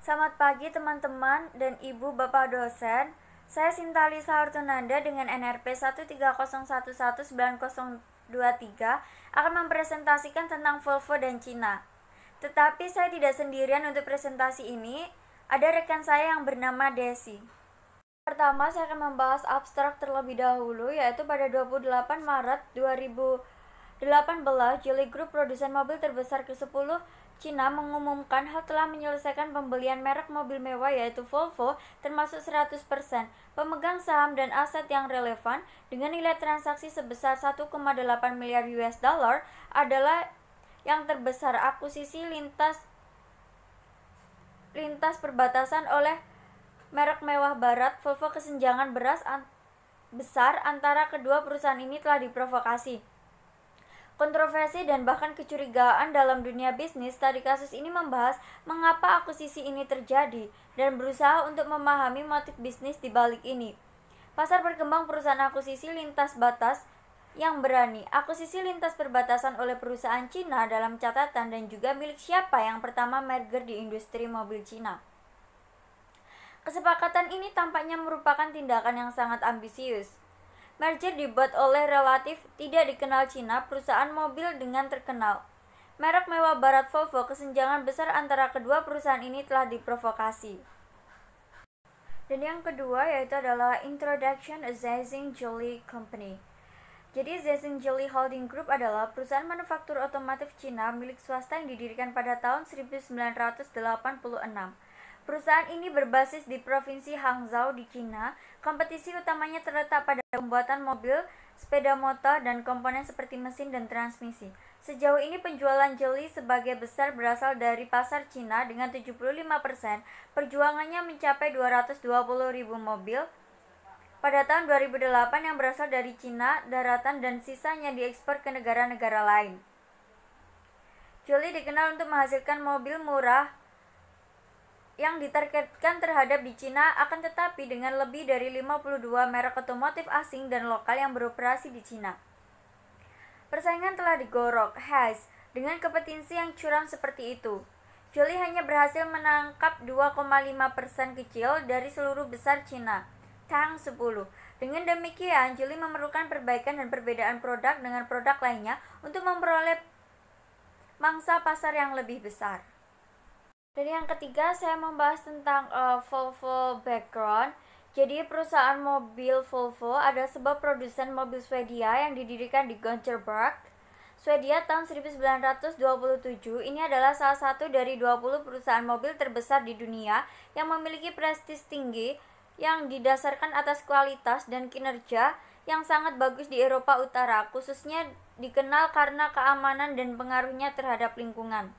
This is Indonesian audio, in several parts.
Selamat pagi teman-teman dan ibu bapak dosen. Saya Sintalisa Hartunanda dengan NRP 130119023 akan mempresentasikan tentang Volvo dan Cina. Tetapi saya tidak sendirian untuk presentasi ini, ada rekan saya yang bernama Desi. Pertama, saya akan membahas abstrak terlebih dahulu, yaitu pada 28 Maret 2018, Geely Group, produsen mobil terbesar ke-10 Cina, mengumumkan telah menyelesaikan pembelian merek mobil mewah yaitu Volvo, termasuk 100% pemegang saham dan aset yang relevan dengan nilai transaksi sebesar 1,8 miliar US dollar adalah yang terbesar akuisisi lintas perbatasan oleh merek mewah barat. Volvo kesenjangan besar antara kedua perusahaan ini telah diprovokasi kontroversi dan bahkan kecurigaan dalam dunia bisnis. Tadi kasus ini membahas mengapa akuisisi ini terjadi dan berusaha untuk memahami motif bisnis di balik ini. Pasar berkembang perusahaan akuisisi lintas batas yang berani. Akuisisi lintas perbatasan oleh perusahaan Cina dalam catatan dan juga milik siapa yang pertama merger di industri mobil Cina. Kesepakatan ini tampaknya merupakan tindakan yang sangat ambisius. Merger dibuat oleh relatif tidak dikenal Cina, perusahaan mobil dengan terkenal merek mewah barat Volvo. Kesenjangan besar antara kedua perusahaan ini telah diprovokasi. Dan yang kedua yaitu adalah Introduction Zhezheng Geely Company. Jadi Zhezheng Geely Holding Group adalah perusahaan manufaktur otomotif Cina milik swasta yang didirikan pada tahun 1986. Perusahaan ini berbasis di Provinsi Hangzhou di Cina. Kompetisi utamanya terletak pada pembuatan mobil, sepeda motor, dan komponen seperti mesin dan transmisi. Sejauh ini penjualan Geely sebagai besar berasal dari pasar Cina dengan 75%. Perjuangannya mencapai 220.000 mobil pada tahun 2008 yang berasal dari Cina daratan dan sisanya diekspor ke negara-negara lain. Geely dikenal untuk menghasilkan mobil murah yang ditargetkan terhadap di Cina, akan tetapi dengan lebih dari 52 merek otomotif asing dan lokal yang beroperasi di Cina. Persaingan telah digorok habis dengan kompetisi yang curam seperti itu. Geely hanya berhasil menangkap 2,5% kecil dari seluruh besar Cina, Tang 10. Dengan demikian, Geely memerlukan perbaikan dan perbedaan produk dengan produk lainnya untuk memperoleh mangsa pasar yang lebih besar. Dan yang ketiga, saya membahas tentang Volvo background. Jadi perusahaan mobil Volvo adalah sebuah produsen mobil Swedia yang didirikan di Gothenburg, Swedia tahun 1927. Ini adalah salah satu dari 20 perusahaan mobil terbesar di dunia yang memiliki prestis tinggi yang didasarkan atas kualitas dan kinerja yang sangat bagus di Eropa Utara, khususnya dikenal karena keamanan dan pengaruhnya terhadap lingkungan.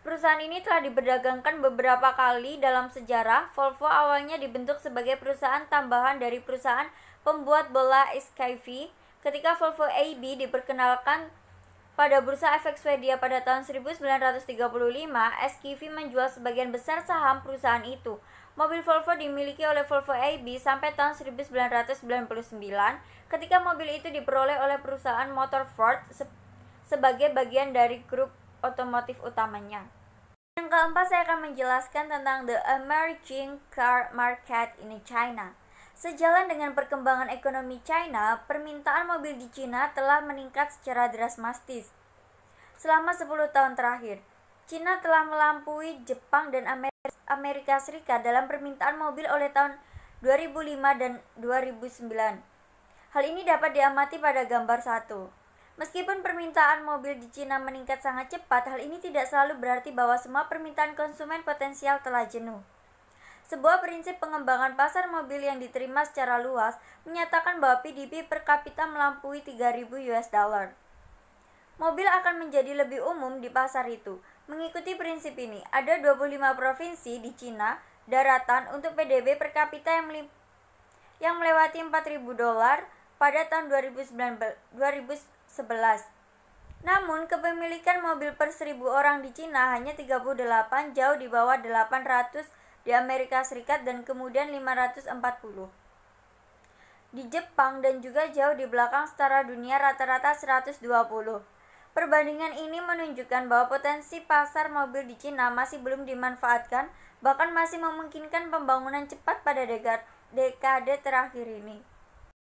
Perusahaan ini telah diperdagangkan beberapa kali dalam sejarah. Volvo awalnya dibentuk sebagai perusahaan tambahan dari perusahaan pembuat bola SKV. Ketika Volvo AB diperkenalkan pada Bursa Efek Swedia pada tahun 1935, SKV menjual sebagian besar saham perusahaan itu. Mobil Volvo dimiliki oleh Volvo AB sampai tahun 1999, ketika mobil itu diperoleh oleh perusahaan motor Ford sebagai bagian dari grup otomotif utamanya. Yang keempat, saya akan menjelaskan tentang the emerging car market in China. Sejalan dengan perkembangan ekonomi China, permintaan mobil di China telah meningkat secara drastis. Selama 10 tahun terakhir, China telah melampaui Jepang dan Amerika Serikat dalam permintaan mobil oleh tahun 2005 dan 2009. Hal ini dapat diamati pada gambar 1. Meskipun permintaan mobil di Cina meningkat sangat cepat, hal ini tidak selalu berarti bahwa semua permintaan konsumen potensial telah jenuh. Sebuah prinsip pengembangan pasar mobil yang diterima secara luas menyatakan bahwa PDB per kapita melampaui 3.000 US dollar. Mobil akan menjadi lebih umum di pasar itu. Mengikuti prinsip ini, ada 25 provinsi di Cina daratan untuk PDB per kapita yang melewati 4.000 dolar pada tahun 2011. Namun, kepemilikan mobil per 1.000 orang di Cina hanya 38, jauh di bawah 800 di Amerika Serikat dan kemudian 540 di Jepang dan juga jauh di belakang setara dunia rata-rata 120. Perbandingan ini menunjukkan bahwa potensi pasar mobil di Cina masih belum dimanfaatkan, bahkan masih memungkinkan pembangunan cepat pada dekade terakhir ini.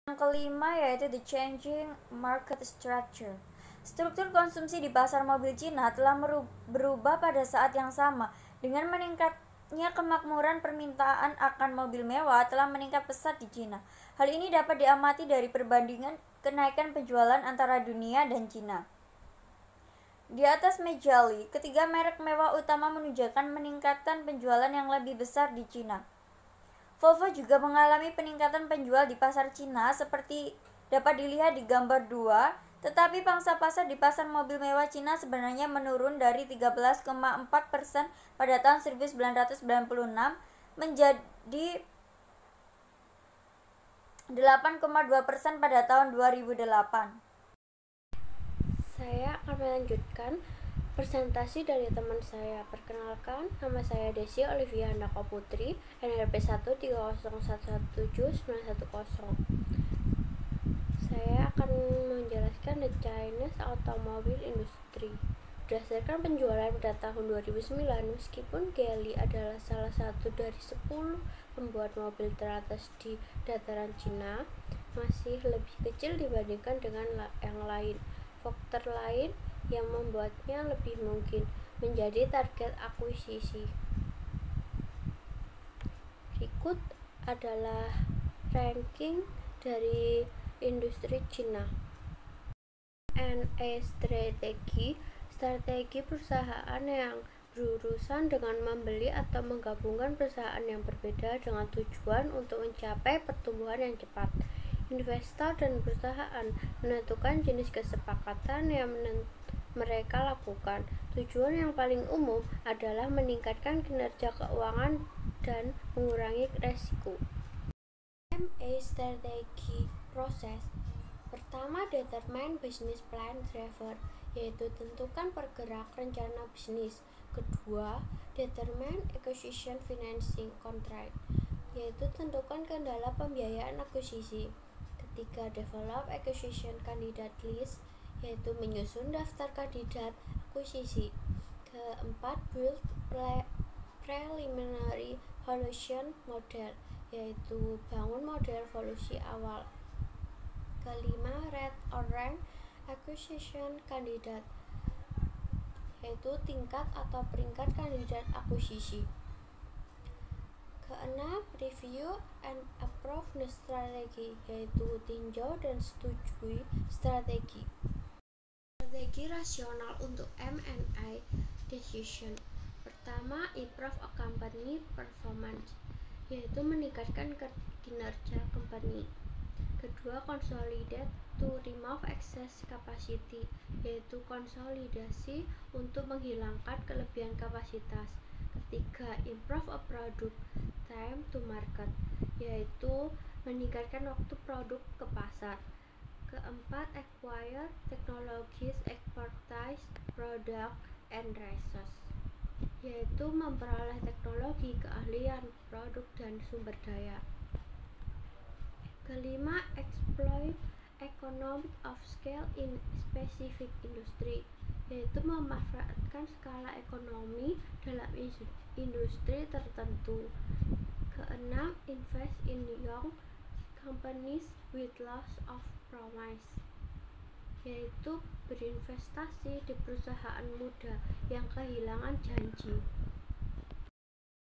Yang kelima yaitu the changing market structure. Struktur konsumsi di pasar mobil Cina telah berubah pada saat yang sama. Dengan meningkatnya kemakmuran, permintaan akan mobil mewah telah meningkat pesat di Cina. Hal ini dapat diamati dari perbandingan kenaikan penjualan antara dunia dan Cina. Di atas meja Li, ketiga merek mewah utama menunjukkan peningkatan penjualan yang lebih besar di Cina. Volvo juga mengalami peningkatan penjual di pasar Cina seperti dapat dilihat di gambar 2, tetapi pangsa pasar di pasar mobil mewah Cina sebenarnya menurun dari 13,4% pada tahun 1996 menjadi 8,2% pada tahun 2008. Saya akan melanjutkan presentasi dari teman saya. Perkenalkan, nama saya Desi Olivia Handako Putri, NRP 130117910. Saya akan menjelaskan the Chinese Automobile Industry. Berdasarkan penjualan pada tahun 2009, meskipun Geely adalah salah satu dari 10 pembuat mobil teratas di dataran Cina, masih lebih kecil dibandingkan dengan yang lain. Faktor lain yang membuatnya lebih mungkin menjadi target akuisisi. Berikut adalah ranking dari industri Cina. M&A strategi perusahaan yang berurusan dengan membeli atau menggabungkan perusahaan yang berbeda dengan tujuan untuk mencapai pertumbuhan yang cepat. Investor dan perusahaan menentukan jenis kesepakatan yang mereka lakukan. Tujuan yang paling umum adalah meningkatkan kinerja keuangan dan mengurangi resiko. M&A strategi proses. Pertama, determine business plan driver, yaitu tentukan pergerak rencana bisnis. Kedua, determine acquisition financing contract, yaitu tentukan kendala pembiayaan akuisisi. Ketiga, develop acquisition candidate list, yaitu menyusun daftar kandidat akuisisi. Keempat, build preliminary valuation model, yaitu bangun model valuasi awal. Kelima, rate or rank acquisition candidate, yaitu tingkat atau peringkat kandidat akuisisi. Keenam, review and approve the strategy, yaitu tinjau dan setujui strategi. Strategi rasional untuk M&A decision. Pertama, improve a company performance, yaitu meningkatkan kinerja company. Kedua, consolidate to remove excess capacity, yaitu konsolidasi untuk menghilangkan kelebihan kapasitas. Ketiga, improve a product time to market, yaitu meningkatkan waktu produk ke pasar. Keempat, acquire technologies, expertise, product, and resource, yaitu memperoleh teknologi, keahlian, produk, dan sumber daya. Kelima, exploit economic of scale in specific industry, yaitu memanfaatkan skala ekonomi dalam industri tertentu. Keenam, invest in young companies with loss of promise, yaitu berinvestasi di perusahaan muda yang kehilangan janji.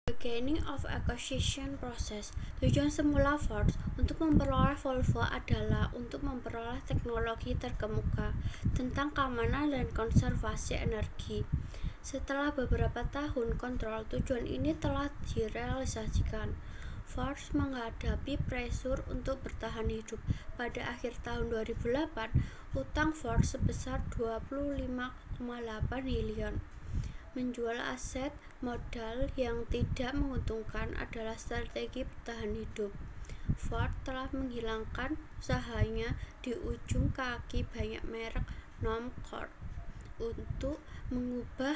Beginning of acquisition process. Tujuan semula Ford untuk memperoleh Volvo adalah untuk memperoleh teknologi terkemuka tentang keamanan dan konservasi energi. Setelah beberapa tahun kontrol, tujuan ini telah direalisasikan. Ford menghadapi pressure untuk bertahan hidup. Pada akhir tahun 2008, utang Ford sebesar 25,8 triliun. Menjual aset modal yang tidak menguntungkan adalah strategi bertahan hidup. Ford telah menghilangkan usahanya di ujung kaki banyak merek non-core. Untuk mengubah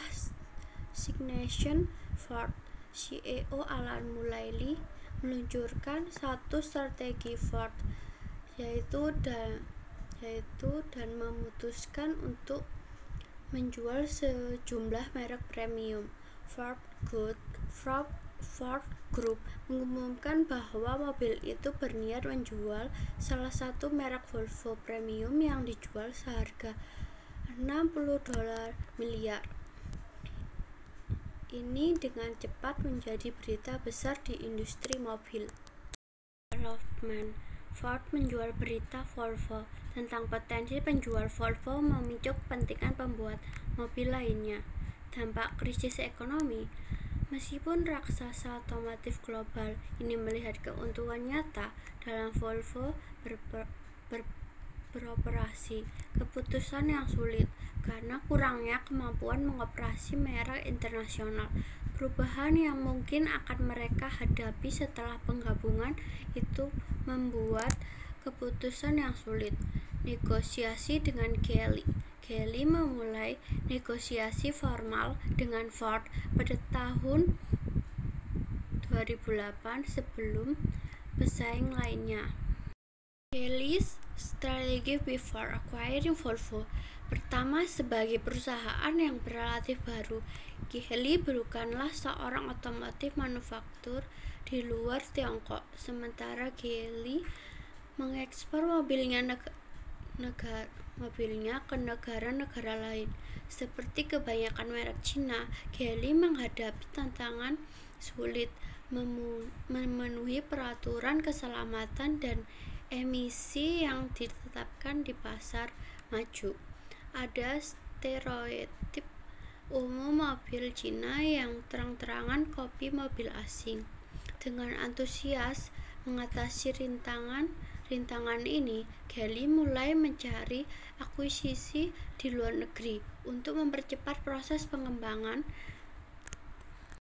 signation, Ford CEO Alan Mulally meluncurkan satu strategi Ford, yaitu dan memutuskan untuk menjual sejumlah merek premium. Ford Group mengumumkan bahwa mobil itu berniat menjual salah satu merek Volvo premium yang dijual seharga $60 miliar. Ini dengan cepat menjadi berita besar di industri mobil. Development. Ford menjual berita Volvo tentang potensi penjual Volvo memicu kepentingan pembuat mobil lainnya. Dampak krisis ekonomi. Meskipun raksasa otomotif global ini melihat keuntungan nyata dalam Volvo beroperasi, keputusan yang sulit karena kurangnya kemampuan mengoperasi merek internasional. Perubahan yang mungkin akan mereka hadapi setelah penggabungan itu membuat keputusan yang sulit. Negosiasi dengan Geely memulai negosiasi formal dengan Ford pada tahun 2008 sebelum pesaing lainnya. Geely's strategy before acquiring Volvo. Pertama, sebagai perusahaan yang relatif baru, Geely bukanlah seorang otomotif manufaktur di luar Tiongkok. Sementara Geely mengekspor mobilnya ke negara-negara lain. Seperti kebanyakan merek Cina, Geely menghadapi tantangan sulit memenuhi peraturan keselamatan dan emisi yang ditetapkan di pasar maju. Ada stereotip umum mobil Cina yang terang-terangan kopi mobil asing. Dengan antusias mengatasi rintangan ini, Geely mulai mencari akuisisi di luar negeri untuk mempercepat proses pengembangan